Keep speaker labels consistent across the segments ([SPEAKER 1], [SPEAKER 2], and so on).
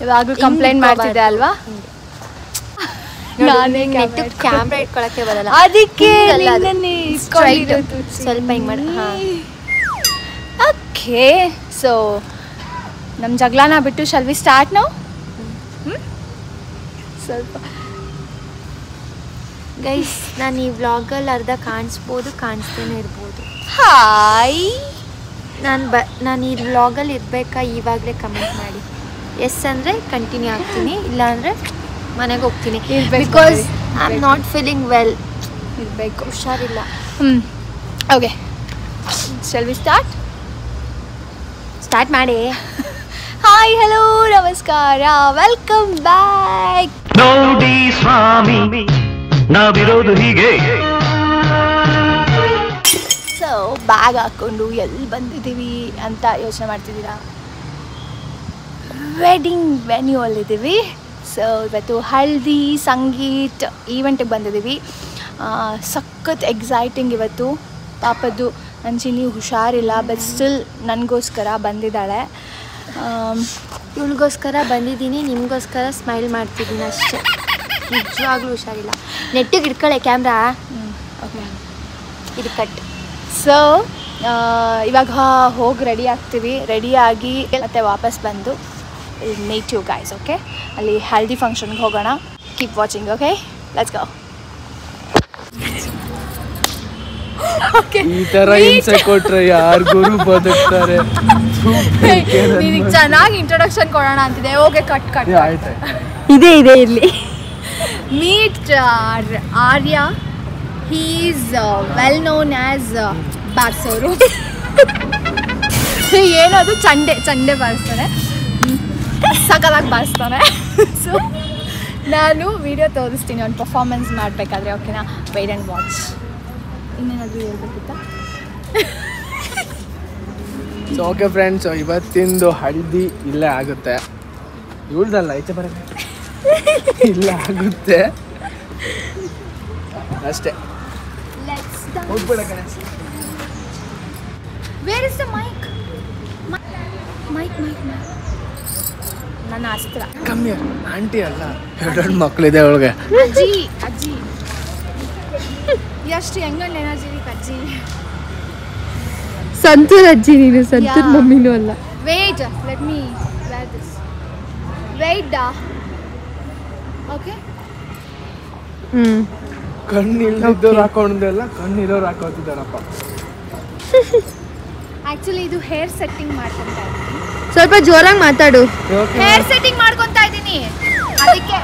[SPEAKER 1] ಇವಾಗಲೂ ಕಂಪ್ಲೇಂಟ್ ಮಾಡ್ತಿದ್ದೆ ಅಲ್ವಾ?
[SPEAKER 2] ನಾನೇ ಕ್ಯಾಮ್ರಾ ಇಟ್ಕೊಳಕ್ಕೆ ಬರಲ್ಲ,
[SPEAKER 1] ಅದಕ್ಕೆ
[SPEAKER 2] ಸ್ವಲ್ಪ ಹಿಂಗೆ ಮಾಡಿ.
[SPEAKER 1] ಓಕೆ, ಸೊ ನಮ್ಮ ಜಗಳನ ಬಿಟ್ಟು ಶಾಲ್ ವಿ ಸ್ಟಾರ್ಟ್ ನಾವು? ಸ್ವಲ್ಪ
[SPEAKER 2] ಗೈಸ್, ನಾನು ಈ ವ್ಲಾಗಲ್ಲಿ ಅರ್ಧ ಕಾಣಿಸ್ಬೋದು, ಕಾಣಿಸ್ತೇನೆ ಇರ್ಬೋದು.
[SPEAKER 1] ಹಾಯ್,
[SPEAKER 2] ನಾನು ಈ ವ್ಲಾಗಲ್ಲಿ ಇರಬೇಕಾ ಇವಾಗಲೇ ಕಮೆಂಟ್ ಮಾಡಿ. ಎಸ್ ಅಂದರೆ ಕಂಟಿನ್ಯೂ ಆಗ್ತೀನಿ, ಇಲ್ಲಾಂದರೆ ಮನೆಗೆ ಹೋಗ್ತೀನಿ. Because I am not feeling well,
[SPEAKER 1] ಇರಬೇಕು,
[SPEAKER 2] ಹುಷಾರಿಲ್ಲ.
[SPEAKER 1] ಓಕೆ, ಶಾಲ್ ವಿ ಸ್ಟಾರ್ಟ್ ಮಾಡಿ. ಹಾಯ್, ಹಲೋ, ನಮಸ್ಕಾರ, ವೆಲ್ಕಮ್ ಬ್ಯಾಕ್.
[SPEAKER 3] ನೋಡಿ ಸ್ವಾಮಿ, ನಾವಿರೋದು ಹೀಗೆ.
[SPEAKER 1] ಸೊ ಬ್ಯಾಗ್ ಹಾಕ್ಕೊಂಡು ಎಲ್ಲಿ ಬಂದಿದ್ದೀವಿ ಅಂತ ಯೋಚನೆ ಮಾಡ್ತಿದ್ದೀರಾ? Wedding venue ಅಲ್ಲಿದ್ದೀವಿ. ಸೊ ಇವತ್ತು ಹಲ್ದಿ ಸಂಗೀತ್ ಈವೆಂಟಿಗೆ ಬಂದಿದ್ದೀವಿ. ಸಖತ್ ಎಕ್ಸೈಟಿಂಗ್ ಇವತ್ತು. ಪಾಪದ್ದು ನಂಚಿನಿ ಹುಷಾರಿಲ್ಲ, ಬಟ್ ಸ್ಟಿಲ್ ನನಗೋಸ್ಕರ ಬಂದಿದ್ದಾಳೆ.
[SPEAKER 2] ಇವಳಿಗೋಸ್ಕರ ಬಂದಿದ್ದೀನಿ, ನಿಮಗೋಸ್ಕರ ಸ್ಮೈಲ್ ಮಾಡ್ತಿದ್ದೀನಿ ಅಷ್ಟೇ. ನಿಜವಾಗ್ಲೂ ಹುಷಾರಿಲ್ಲ. ನೆಟ್ಟಿಗೆ ಇಟ್ಕೊಳ್ಳೆ ಕ್ಯಾಮ್ರಾ.
[SPEAKER 1] ಓಕೆ,
[SPEAKER 2] ಇದು ಕಟ್.
[SPEAKER 1] ಸೊ ಇವಾಗ ಹೋಗಿ ರೆಡಿ ಆಗ್ತೀವಿ. ರೆಡಿಯಾಗಿ ಮತ್ತೆ ವಾಪಸ್ ಬಂದು ಮೀಟ್ ಯು ಗೈಸ್. ಓಕೆ, ಅಲ್ಲಿ ಹಲ್ದಿ ಫಂಕ್ಷನ್ಗೆ ಹೋಗೋಣ. Keep watching. Okay, let's go.
[SPEAKER 4] ಈ ತರ ಹಿಂಸೆ ಕೊಟ್ರೆ ಯಾರಿಗೂ ಬದುಕ್ತಾರೆ?
[SPEAKER 1] ನಿನಗೆ ಚೆನ್ನಾಗಿ ಇಂಟ್ರೊಡಕ್ಷನ್ ಕೊಡೋಣ ಅಂತಿದೆ. Okay, cut.
[SPEAKER 2] ಇದೇ ಇಲ್ಲಿ.
[SPEAKER 1] Meet Arya. He is well known as ಬಾರ್ಸೋರು. ಏನದು ಚಂಡೆ ಬಾರಿಸ್ತಾನೆ, ಸಕಲಾಗಿ ಬಾರಿಸ್ತಾನೆ. ಸೊ ನಾನು ವಿಡಿಯೋ ತೋರಿಸ್ತೀನಿ ಅವ್ನು ಪರ್ಫಾರ್ಮೆನ್ಸ್ ಮಾಡಬೇಕಾದ್ರೆ. ಓಕೆನಾ? Wait and watch. ಇನ್ನೇನಾದರೂ ಹೇಳ್ಬೇಕಿತ್ತಾ?
[SPEAKER 4] ಸೊ ಓಕೆ ಫ್ರೆಂಡ್ಸ್, ಇವತ್ತಿಂದು ಹಳದಿ ಇಲ್ಲೇ ಆಗುತ್ತೆ. ಇವಳ್ದಲ್ಲ, ಈಚೆ ಬರ ಇಲ್ಲೇ ಆಗುತ್ತೆ ಅಷ್ಟೇ. ಹೋಗ್ಬೇಡ ಕಣೆ.
[SPEAKER 1] Where is the mic? Mic ನನ್ನ ಅಸ್ತ್ರ.
[SPEAKER 4] ಕಮ್ಮಿ ಆಂಟಿ ಅಲ್ಲ, ಎರಡು ಮಕ್ಕಳಿದೆ ಅವಳಿಗೆ.
[SPEAKER 1] ಅಜ್ಜಿ ಎಷ್ಟು ಹೆಂಗಂಡ್ ಎನರ್ಜಿ ಅಜ್ಜಿ.
[SPEAKER 2] ಸಂತೂರ್ ಅಜ್ಜಿ ನೀನು, ಸಂತೂರ್ ಮಮ್ಮಿನೂ ಅಲ್ಲ.
[SPEAKER 1] Wait, let me wear this. Wait. Okay,
[SPEAKER 4] ಕಣ್ಣಿಲ್ಲದವ್ರು ಹಾಕೊಂಡಿದ್ದೆಲ್ಲ ಕಣ್ಣಿರೋರು ಹಾಕೋತಿದ್ದಾರಪ್ಪ.
[SPEAKER 1] ಆಕ್ಚುಲಿ ಇದು ಹೇರ್ ಸೆಟ್ಟಿಂಗ್ ಮಾಡ್ಕೊಂತ ಇದ್ದೀನಿ.
[SPEAKER 2] ಸ್ವಲ್ಪ ಜೋರಾಗಿ ಮಾತಾಡು.
[SPEAKER 1] ಹೇರ್ ಸೆಟ್ಟಿಂಗ್ ಮಾಡ್ಕೊಂತ ಇದ್ದೀನಿ, ಅದಕ್ಕೆ.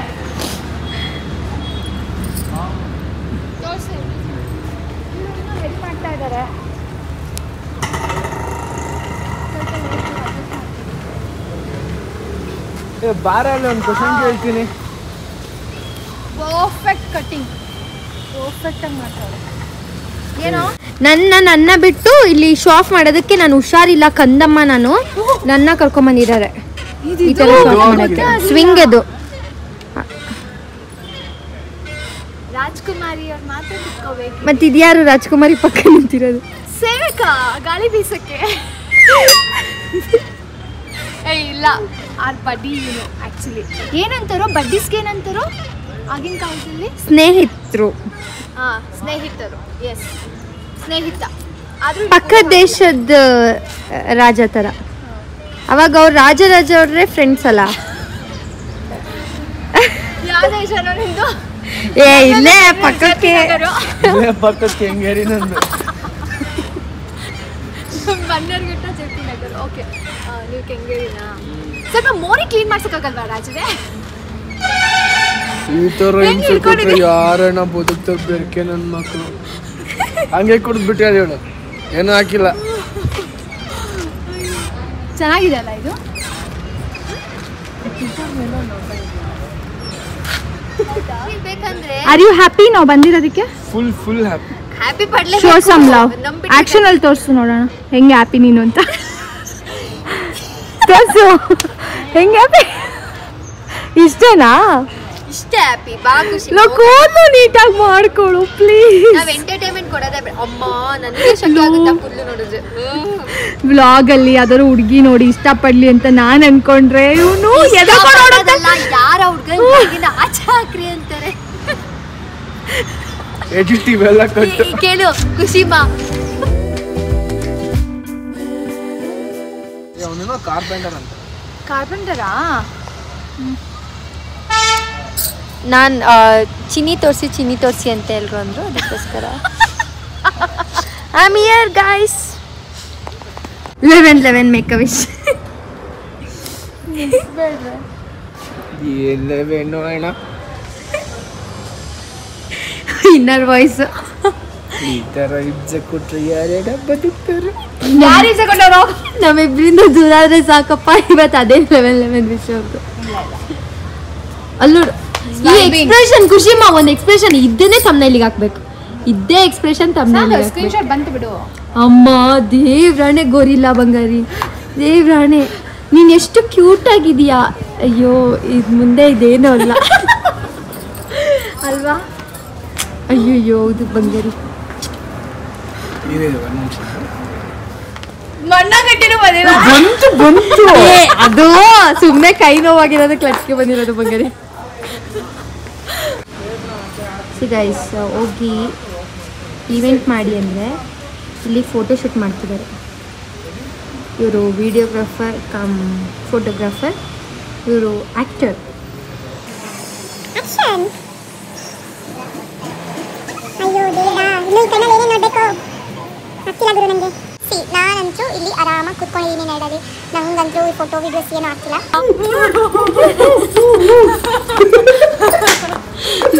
[SPEAKER 1] ರೆಡಿ ಮಾಡ್ತಾ ಇದ್ದಾರೆ.
[SPEAKER 4] ಬಾರಲ್ಲಿ ಒಂದು ಕ್ವಶನ್ ಕೇಳ್ತೀನಿ.
[SPEAKER 1] ಪರ್ಫೆಕ್ಟ್ ಕಟಿಂಗ್, ಪರ್ಫೆಕ್ಟ್ ಆಗಿ ಮಾಡ್ತಾರೆ. ಏನೋ
[SPEAKER 2] ನನ್ನ ಬಿಟ್ಟು ಇಲ್ಲಿ ಶೋ ಆಫ್ ಮಾಡೋದಕ್ಕೆ ನಾನು ಹುಷಾರಿಲ್ಲ ಕಂದಮ್ಮ, ನನ್ನ ಕರ್ಕೊಂಬಂದಿದ್ದಾರೆ ಈ ತರ ಸ್ವಿಂಗ್. ಅದು
[SPEAKER 1] ರಾಜ್ಕುಮಾರಿ ಅವ್ರು ಮಾತಾಡ್ಕೋಬೇಕು.
[SPEAKER 2] ಮತ್ತೆ ಇದ್ಯಾರು ರಾಜ್ಕುಮಾರಿ ಪಕ್ಕ ನಿಂತಿರೋದು?
[SPEAKER 1] ಸೇವಕ, ಗಾಳಿ ಬೀಸಕ್ಕೆ. ಇಲ್ಲ, ಆರ್ ಬಡ್ಡಿ ಏನು ಆ್ಯಕ್ಚುಲಿ ಏನಂತಾರೋ, ಬಡ್ಡಿಸ್ಗೆ ಏನಂತಾರೋ ಆಗಿನ ಕಾಲದಲ್ಲಿ?
[SPEAKER 2] ಸ್ನೇಹಿತರು.
[SPEAKER 1] ಸ್ನೇಹಿತರು. ಎಸ್, ಸ್ನೇಹಿತ. ಆದ್ರೂ
[SPEAKER 2] ಪಕ್ಕದ ದೇಶದ ರಾಜ ಥರ. ಅವಾಗ ಅವ್ರು ರಾಜ ಅವ್ರೇ ಫ್ರೆಂಡ್ಸ್ ಅಲ್ಲ?
[SPEAKER 1] ಯಾವ ದೇಶನೋ ನಿಂದು?
[SPEAKER 2] ಇಲ್ಲೇ ಪಕ್ಕಕ್ಕೆ
[SPEAKER 4] ಹೆಂಗೇರಿ ನಂದು.
[SPEAKER 1] ಬನ್ನರ್ಘಟ್ಟ, ಜೆಪಿ ನಗರ್. ಓಕೆ, ನೀವು ಕೆಂಗೇರಿನಾ? ಸ್ವಲ್ಪ ಮೋರಿ ಕ್ಲೀನ್ ಮಾಡ್ಸಕ್ಕಾಗಲ್ವಾ ರಾಜರೇ?
[SPEAKER 4] ಈ ತರ ಹಿಂಸೆ ಕೊಟ್ರೆ ಯಾರಣ್ಣ ಬದುಕ್ತಾರೆ? ಬೇರೆ ನನ್ನ ಮಕ್ಕಳು ಹಂಗೆ ಕುಡಿದ್ಬಿಟ್ಟು ಹೇಳು, ಏನೂ ಹಾಕಿಲ್ಲ.
[SPEAKER 1] ಚೆನ್ನಾಗಿದೆ ಅಲ್ಲ ಇದು? ಆರ್ ಯು ಹ್ಯಾಪಿ ನಾವು ಬಂದಿರೋದಕ್ಕೆ?
[SPEAKER 4] Full happy.
[SPEAKER 2] ಹ್ಯಾಪಿ ಪಡ್ಲೆ.
[SPEAKER 1] Show some love. ಆಕ್ಷನ್ ಅಲ್ಲಿ ತೋರಿಸು ನೋಡೋಣ ಹೆಂಗೆ ಹ್ಯಾಪಿ ನೀನು ಅಂತ. ತೋರಿಸು ಹೆಂಗೆ ಹ್ಯಾಪಿ. ಇಷ್ಟೇನಾ?
[SPEAKER 2] ಇಷ್ಟೇ ಹ್ಯಾಪಿ ಬಾ ಖುಷಿ.
[SPEAKER 1] ಕೂದಲು ನೀಟಾಗಿ ಮಾಡ್ಕೊಳ್ಳು ಪ್ಲೀಸ್.
[SPEAKER 2] ನಾವ್ ಎಂಟರ್ಟೈನ್ಮೆಂಟ್ ಕೊಡೋದೇ ಬೇಡ. ಅಮ್ಮ ನನಗೆ ಶಕ್ತಿ ಆಗುತ್ತೆ ಫುಲ್ಲು ನೋಡಿದ್ರೆ.
[SPEAKER 1] ವ್ಲಾಗಲ್ಲಿ ಯಾವ್ದಾದ್ರು ಹುಡುಗಿ ನೋಡಿ ಇಷ್ಟಪಡ್ಲಿ ಅಂತ ನಾನ್ ಅನ್ಕೊಂಡ್ರೆ ಇವನು
[SPEAKER 2] ಯಾರ ಹುಡುಗಿನ ಆಚೆ ಹಾಕ್ರಿ ಅಂತಾರೆ. ಕೇಳು ಖುಷಿಮಾ
[SPEAKER 1] ಕಾರ್ಪೆಂಟರಾ?
[SPEAKER 2] ನಾನು ಚಿನ್ನಿ ತೋರಿಸಿ ಅಂತ ಎಲ್ರು ಅಂದ್ರು ಅದಕ್ಕೋಸ್ಕರ. I am here guys.
[SPEAKER 1] 11 make a wish. Inner voice.
[SPEAKER 4] ಈ ತರ ಇಜ್ಜೆ ಕೊಟ್ರೆ ಯಾರ್ಯಾರ ಬದುಕ್ತಾರೆ?
[SPEAKER 1] ಯಾರು ಇಜ್ಜೆ ಕೊಟ್ಟವರು?
[SPEAKER 2] ನಮ್ಮಿಬ್ರಿಂದ ದೂರ ಆದ್ರೆ ಸಾಕಪ್ಪ. ಇವತ್ತು ಅದೇ 11 ವಿಶ್ ಅವ್ರದ್ದು. ಅಲ್ಲೋಡು ಈ ಎಕ್ಸ್ಪ್ರೆಷನ್ ಖುಷಿಮಾ, ಒಂದು ಎಕ್ಸ್ಪ್ರೆಷನ್ ಇದ್ದೇನೆ ತಮ್ಮನೇಲಿಗೆ ಹಾಕ್ಬೇಕು. ಇದ್ದೇ ಎಕ್ಸ್ಪ್ರೆಷನ್ ತಮ್ಮನೇಲಿಗೆ
[SPEAKER 1] ಸ್ಕ್ರೀನ್ಶಾಟ್ ಬಂತು ಬಿಡು.
[SPEAKER 2] ಅಮ್ಮ ದೇವ್ರಾಣೆ ಗೋರಿಲ್ಲ ಬಂಗಾರಿ, ದೇವ್ರಾಣೆ ನೀನ್ ಎಷ್ಟು ಕ್ಯೂಟ್ ಆಗಿದೀಯಾ. ಅಯ್ಯೋ ಇದು ಮುಂದೆ ಇದೇನೋ ಅಲ್ಲ ಅಲ್ವಾ? ಅಯ್ಯೋ ಇದು ಬಂಗಾರಿ. ಅದು ಸುಮ್ಮನೆ ಕೈ ನೋವಾಗಿರೋದು ಕ್ಲಚ್ಗೆ ಬಂದಿರೋದು ಬಂಗಾರಿ. ಗೈಸ್ ಹೋಗಿ ಈವೆಂಟ್ ಮಾಡಿ ಅಂದರೆ ಇಲ್ಲಿ ಫೋಟೋಶೂಟ್ ಮಾಡ್ತಿದ್ದಾರೆ. ಇವರು ವಿಡಿಯೋಗ್ರಾಫರ್ ಕಮ್ ಫೋಟೋಗ್ರಾಫರ್, ಇವರು ಆ್ಯಕ್ಟರ್.
[SPEAKER 5] ನಾನಂತೂ ಇಲ್ಲಿ ಆರಾಮಾಗಿ ಕುತ್ಕೊಂಡಿದ್ದೀನಿ ನೋಡಲಿ. ನಂಗಂತೂ ಈ ಫೋಟೋ ವಿಡಿಯೋಸ್ ಏನೂ ಆಗ್ತಿಲ್ಲ.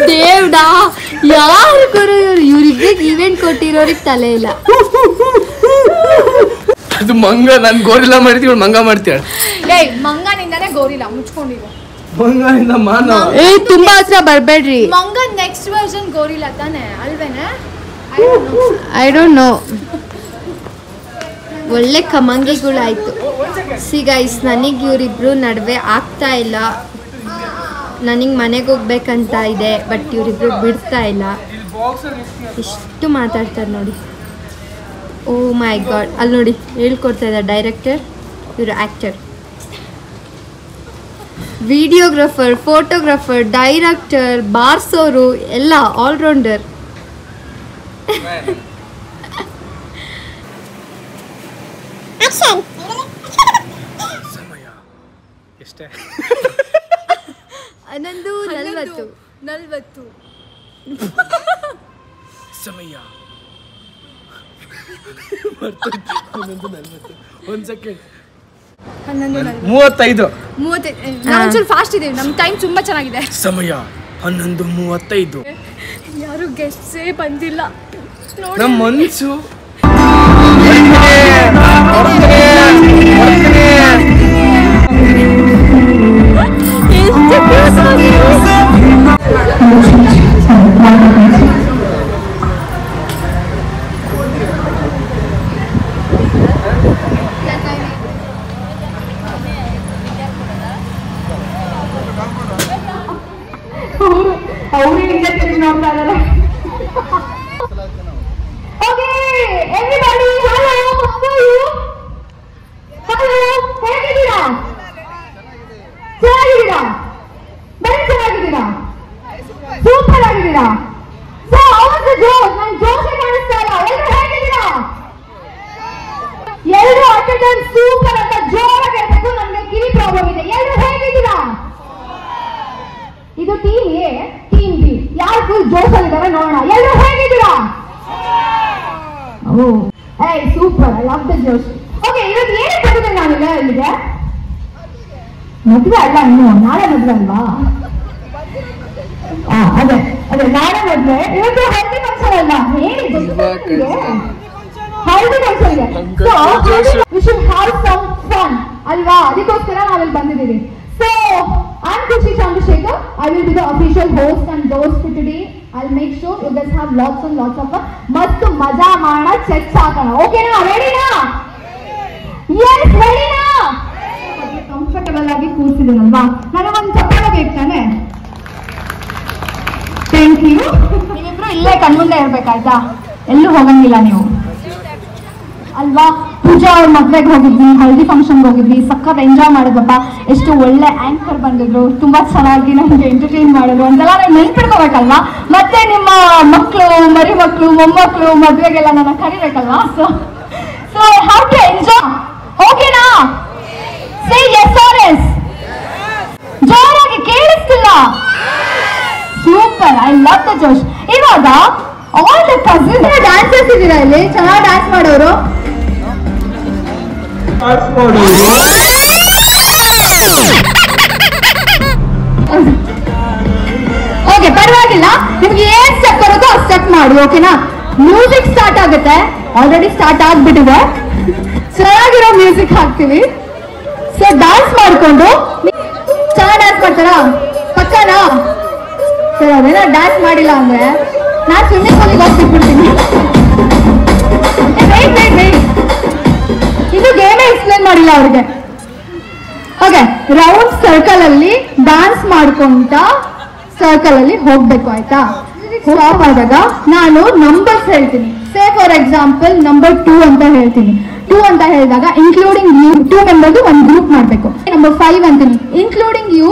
[SPEAKER 2] ದೇವ್ಡಾ ಯಾರು ಕೊರೋ ಇವ್ರಿಗೆ ಈವೆಂಟ್ ಕೊಟ್ಟಿರೋರಿಗೆ ತಲೆ ಇಲ್ಲ.
[SPEAKER 4] ಅದು ಮಂಗ. ನಾನು ಗೋರಿಲ್ಲ ಮಾಡ್ತೀವಿ, ಮಂಗ ಮಾಡ್ತಾಳೆ.
[SPEAKER 1] ಏಯ್ ಮಂಗನಿಂದಾನೇ ಗೋರಿಲ್ಲ ಮುಚ್ಕೊಂಡಿರೋ.
[SPEAKER 4] ಮಂಗನಿಂದ ಮಾನವ.
[SPEAKER 2] ತುಂಬಾ ಹತ್ರ ಬರಬೇಡ್ರಿ.
[SPEAKER 1] ಮಂಗ ನೆಕ್ಸ್ಟ್ ವರ್ಷನ್ ಗೋರಿಲ್ಲ ತಾನೆ ಅಲ್ವೇನೆ?
[SPEAKER 2] I don't know. ಒಳ್ಳೆ ಕಮಂಗಿಗಳಾಯ್ತು. ಸಿ ಗೈಸ್ ನನಗೆ ಇವರಿಬ್ರು ನಡುವೆ ಆಗ್ತಾ ಇಲ್ಲ. ನನಗೆ ಮನೆಗೆ ಹೋಗ್ಬೇಕಂತ ಇದೆ, ಬಟ್ ಇವರಿಬ್ರು ಬಿಡ್ತಾ ಇಲ್ಲ. ಎಷ್ಟು ಮಾತಾಡ್ತಾರೆ ನೋಡಿ. ಓ ಮೈ ಗಾಡ್. ಅಲ್ಲಿ ನೋಡಿ ಹೇಳ್ಕೊಡ್ತಾ ಇದ್ದಾರೆ ಡೈರೆಕ್ಟರ್, ಇವರು ಆ್ಯಕ್ಟರ್, ವಿಡಿಯೋಗ್ರಾಫರ್, ಫೋಟೋಗ್ರಾಫರ್, ಡೈರೆಕ್ಟರ್, ಬಾರ್ಸೋರು ಎಲ್ಲ ಆಲ್ರೌಂಡರ್.
[SPEAKER 4] ಎಷ್ಟೇ
[SPEAKER 1] 11:40
[SPEAKER 4] ಸಮಯ 11:40. ಒಂದು ಸೆಕೆಂಡ್ 35.
[SPEAKER 1] ನಾವೊಂಚೂರು ಫಾಸ್ಟ್ ಇದೀವಿ. ನಮ್ಮ ಟೈಮ್ ತುಂಬಾ ಚೆನ್ನಾಗಿದೆ.
[SPEAKER 4] ಸಮಯ 11:35.
[SPEAKER 1] ಯಾರು ಗೆಸ್ಟ್ಸೇ ಬಂದಿಲ್ಲ.
[SPEAKER 4] ನಮ್ಮ ಮನ್ಸು
[SPEAKER 5] ಸೂಪರ್ ಆಗಿದ್ದೀರಾ. ಎಲ್ಲರೂ ಅಟೆಂಡೆನ್ಸ್ ಸೂಪರ್ ಅಂತ ಜೋರಾಗಿ ಹೇಳ್ಬೇಕು. ನಮ್ಗೆ ಕಿವಿ ಪ್ರಾಬ್ಲಮ್ ಇದೆ. ಎಲ್ಲರೂ ಹೇಗಿದ್ದೀರಾ? ಇದು ಟೀಮ್ ಎ, ಟೀಮ್ ಬಿ. ಯಾರು ಫುಲ್ ಜೋಶಲ್ಲಿದ್ದಾರೆ ನೋಡೋಣ. ಎಲ್ಲರೂ ಹೇಗಿದ್ದೀರಾ? ಏಯ್ super, I love the Josh. Okay, ಇವತ್ತು ಏನಕ್ಕೆ ಬಂದಿದೆ ನಾವಿಲ್ಲ ಇಲ್ಲಿಗೆ? ಮದುವೆ ಅಲ್ಲ, ಇನ್ನು ನಾಳೆ ಮದುವೆ ಅಲ್ವಾ? ಅದೇ ಅದೇ ನಾಳೆ ಮದುವೆ. ಇವತ್ತು ಹಲ್ದಿ ಫಂಕ್ಷನ್ ಅಲ್ಲ, ಹೇಳಿದ್ದು ಹಲ್ದಿ ಫಂಕ್ಷನ್ಗೆ. We should have some fun ಅಲ್ವಾ? ಅದಕ್ಕೋಸ್ಕರ ನಾವಿಲ್ಲಿ ಬಂದಿದ್ದೀವಿ. ಸೊ ಐ ಆಮ್ ಖುಷಿ Chandrashekhar. I will be the official host and host for today. I'll make sure you guys have lots and lots of fun. ಮಸ್ತ್ ಮಜಾ ಮಾಡೋಣ, ಚೆಕ್ಸ್ ಹಾಕೋಣ. ಓಕೆನಾ? ರೆಡಿನಾ? ಎಸ್ ರೆಡಿನಾ? ಕಂಫರ್ಟಬಲ್ ಆಗಿ ಕೂರ್ಸಿದ್ದೀನಲ್ವಾ? ನನಗೊಂದು ಚಪ್ಪಾಳೆ ಬೇಕು ತಾನೆ? ಇರ್ಬೇಕಾಯ್ತಾ, ಎಲ್ಲೂ ಹೋಗಂಗಿಲ್ಲ ನೀವು ಅಲ್ವಾ. ಪೂಜಾ ಅವ್ರ ಮದ್ವೆಗೆ ಹೋಗಿದ್ವಿ, ಹಳದಿ ಫಂಕ್ಷನ್ಗೆ ಹೋಗಿದ್ವಿ, ಸಖತ್ ಎಂಜಾಯ್ ಮಾಡಿದ್ವಪ್ಪ. ಎಷ್ಟು ಒಳ್ಳೆ ಆಂಕರ್ ಬಂದಿದ್ರು, ತುಂಬಾ ಚೆನ್ನಾಗಿ ನಮಗೆ ಎಂಟರ್ಟೈನ್ ಮಾಡಿದ್ರು ಅಂತೆಲ್ಲ ನಾನು ನೆನ್ಪಿಡ್ಕೋಬೇಕಲ್ವಾ. ಮತ್ತೆ ನಿಮ್ಮ ಮಕ್ಕಳು, ಮರಿ ಮಕ್ಕಳು, ಮೊಮ್ಮಕ್ಕಳು ಮದ್ವೆಗೆಲ್ಲ ನನ್ನ ಕರಿಬೇಕಲ್ವಾ. ಸೊ ಹೌ ಟು ಎಂಜಾಯ್, ಓಕೆನಾ? Say yes or yes. ಜೋರಾಗಿ ಕೇಳಿಸ್ತಿಲ್ಲ. Super, I love the josh. ಇವಾಗ ಆಲ್ ದ ಕಸಿನ್ ಡ್ಯಾನ್ಸರ್ಸ್ ಇದ್ದೀರಾ ಇಲ್ಲಿ, ಚೆನ್ನಾಗಿ ಡ್ಯಾನ್ಸ್ ಮಾಡೋರು. ಓಕೆ, ಪರವಾಗಿಲ್ಲ. ನಿಮ್ಗೆ ಏನ್ ಸ್ಟೆಪ್ ಬರೋದು ಆ ಸ್ಟೆಪ್ ಮಾಡಿ, ಓಕೆನಾ? ಮ್ಯೂಸಿಕ್ ಸ್ಟಾರ್ಟ್ ಆಗುತ್ತೆ, ಆಲ್ರೆಡಿ ಸ್ಟಾರ್ಟ್ ಆಗ್ಬಿಟ್ಟಿದೆ. ಚೆನ್ನಾಗಿರೋ ಮ್ಯೂಸಿಕ್ ಹಾಕ್ತೀವಿ. ಸೊ ಡ್ಯಾನ್ಸ್ ಮಾಡ್ಕೊಂಡು ಚೆನ್ನಾಗಿ ಡ್ಯಾನ್ಸ್ ಮಾಡ್ತಾರಾ? ಪಕ್ಕನಾ? ಸರ್ ಅದೇನೋ ಡ್ಯಾನ್ಸ್ ಮಾಡಿಲ್ಲ ಅಂದ್ರೆ ನಾನು ಸ್ವಿಮ್ಮಿಂಗ್ ಪೂಲಿಗೆ ಹೋಗ್ಬಿಟ್ಬಿಡ್ತೀನಿ. ಇದು ಗೇಮೇ ಎಕ್ಸ್ಪ್ಲೇನ್ ಮಾಡಿಲ್ಲ ಅವ್ರಿಗೆ. ಓಕೆ, ರೌಂಡ್ ಸರ್ಕಲ್ ಅಲ್ಲಿ ಡ್ಯಾನ್ಸ್ ಮಾಡ್ಕೊಂತ ಸರ್ಕಲ್ ಅಲ್ಲಿ ಹೋಗ್ಬೇಕು, ಆಯ್ತಾ? ಸ್ಟಾಪ್ ಆದಾಗ ನಾನು ನಂಬರ್ಸ್ ಹೇಳ್ತೀನಿ. ಸೇ ಫಾರ್ ಎಕ್ಸಾಂಪಲ್ ನಂಬರ್ 2 ಅಂತ ಹೇಳ್ತೀನಿ. 2 ಅಂತ ಹೇಳಿದಾಗ ಇನ್ಕ್ಲೂಡಿಂಗ್ ಯು 2 ಮೆಂಬರ್ದು ಒಂದು ಗ್ರೂಪ್ ಮಾಡಬೇಕು. ನಂಬರ್ 5 ಅಂತೀನಿ, ಇನ್ಕ್ಲೂಡಿಂಗ್ ಯು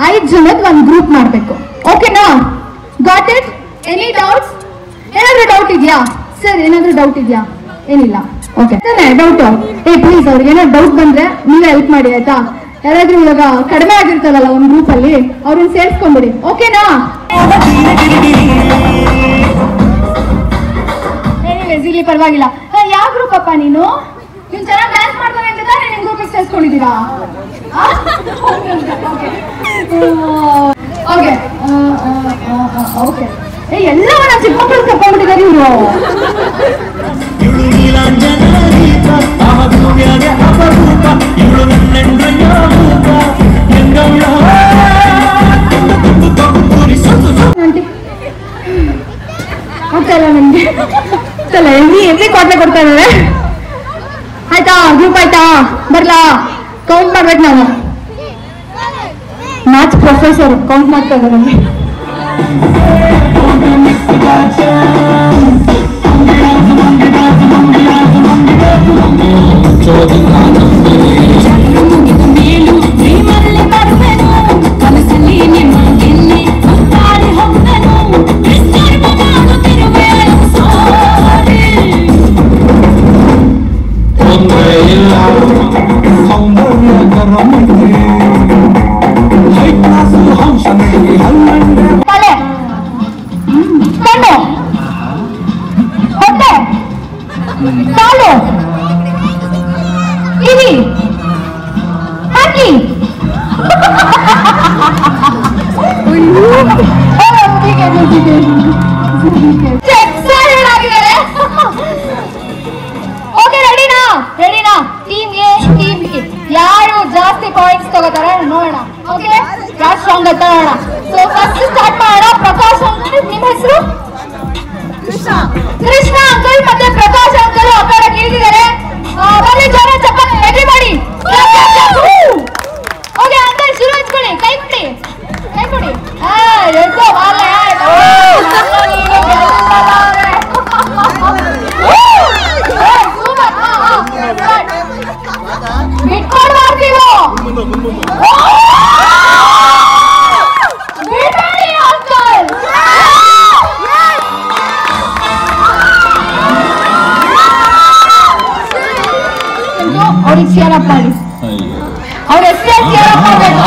[SPEAKER 5] 5 ಜನದ ಒಂದು ಗ್ರೂಪ್ ಮಾಡಬೇಕು. ಓಕೆನಾ? Got it? Any doubts? ಏನಾದ್ರೂ ಡೌಟ್ ಇದೆಯಾ ಸರ್? ಏನಾದ್ರೂ ಡೌಟ್ ಇದೆಯಾ? ಏನಿಲ್ಲ. ಓಕೆ, ಡೌಟ್ ಪ್ಲೀಸ್ ಅವ್ರಿಗೆ ಏನಾದ್ರು ಡೌಟ್ ಬಂದ್ರೆ ನೀವೇ ಹೆಲ್ಪ್ ಮಾಡಿ, ಆಯ್ತಾ? ಯಾರಾದ್ರೂ ಇವಾಗ ಕಡಿಮೆ ಆಗಿರ್ತದಲ್ಲ ಒಂದು ಗ್ರೂಪ್ ಅಲ್ಲಿ, ಅವ್ರನ್ನ ಸೇರಿಸ್ಕೊಂಡ್ಬಿಡಿ. ಓಕೆನಾ? ಎನಿವೇಸ್, ಇಲ್ಲಿ ಪರವಾಗಿಲ್ಲ. ಯಾವ ಗ್ರೂಪ್ ಅಪ್ಪ ನೀನು ಚೆನ್ನಾಗಿ ಡ್ಯಾನ್ಸ್ ಮಾಡ್ತಾನೆ ಅಂತ ತಾನೇ ನಿಮ್ ಗ್ರೂಪಿಗೆ ಸೇರಿಸ್ಕೊಂಡಿದ್ದೀರಾ? Okay okay. ಎಲ್ಲವನ್ನ ಚಿಕ್ಕ ಮಕ್ಕಳು ತಗೊಂಡ್ಬಿಟ್ಟಿದ್ದಾರೆ ಇವರು. ಆಗ್ತಾಯಿಲ್ಲ ನನಗೆ, ಎವ್ರಿ ಕ್ವಾರ್ಟರ್ ಕೊಡ್ತಾ ಇದ್ದಾರೆ. ಆಯ್ತಾ? ಗ್ರೂಪ್ ಆಯ್ತಾ? ಬರ್ಲಾ? ಕೌಂಟ್ ಮಾಡ್ಬೇಕು ನಾನು. ಮ್ಯಾಥ್ಸ್ ಪ್ರೊಫೆಸರ್ ಕೌಂಟ್ ಮಾಡ್ತಾ ಇದ್ದಾರೆ ನನಗೆ. ಯಾರು ಜಾಸ್ತಿ ಪಾಯಿಂಟ್ಸ್ ತಗೋತಾರೆ ನೋಡೋಣ. ಓಕೆ, ಯಾರು ಸ್ಟ್ರಾಂಗ್ ಅಂತ ನೋಡೋಣ. ಸೊ ಫಸ್ಟ್ ಸ್ಟಾರ್ಟ್ ಮಾಡೋಣ. ಪ್ರಕಾಶ್ ಅಂಕಲ್, ನಿಮ್ಮ ಹೆಸರು? ಕೃಷ್ಣ ಅಂಕಲ್ ಮತ್ತೆ ಪ್ರಕಾಶ್ ಅಂಕಲ್ ಆ ಕಡೆ ಕೇಳಿದ್ದಾರೆ. ಬನ್ನಿ, ಜೋರ ಚಪ್ಪಾಳೆ ರೆಡಿ ಮಾಡಿ. ಓಕೆ ಅಂಕಲ್, ಶುರು ಹಚ್ಕೊಳ್ಳಿ. ಕೈ ಕೊಡಿ, ಕೈ ಕೊಡಿ. ಬಿಟ್ಕೊಂಡು ಮಾಡ್ತೀವಿ. ಅವ್ರಿಗೆ ಸೇರಪ್ಪ ಮಾಡಿ, ಅವ್ರ ಹೆಸರೇ ಸೇರಪ್ಪ ಬೇಕು.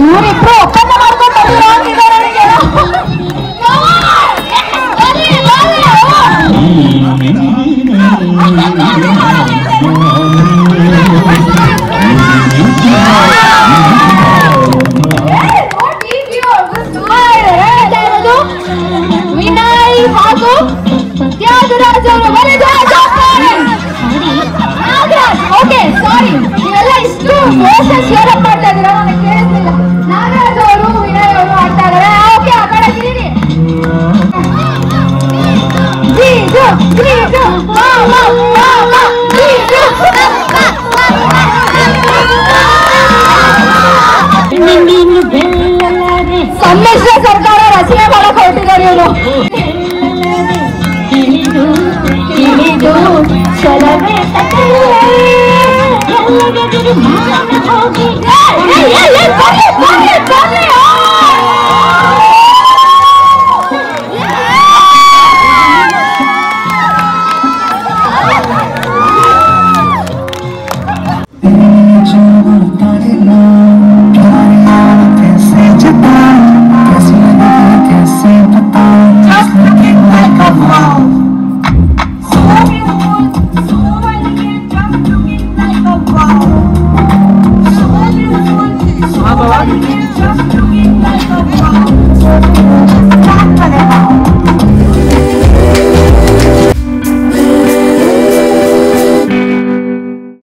[SPEAKER 5] ಇವರಿಬ್ರು ಒಪ್ಪಂದ ಮಾಡ್ಕೊಂಡು ವಿನಯ್ ಹಾಗೂ ತ್ಯಾಗರಾಜ್ ಅವರು. ಓಕೆ, ಸಾರಿ, ನೀವೆಲ್ಲ ಇಷ್ಟು ಶೇರ್ ಅಪ್ ಮಾಡ್ತಾ ಇದ್ದೀರಾ, ನನಗೆ ಕೇಳಿಸ್ಲಿಲ್ಲ. ನಾಗರಾಜ್ ಅವರು, ವಿನಯ್ ಅವರು ಆಡ್ತಾ ಇದ್ದಾರೆ. ಓಕೆ, ಆ ಕಡೆ ಇರಿ. ನೋಡು ತಿಳಿದು ತಿಳಿದು ಸ್ವರವೇ ತಕಲೇ ಎಲ್ಲಗೆದಿರಿ ಮಾನ ಹೋಗಿ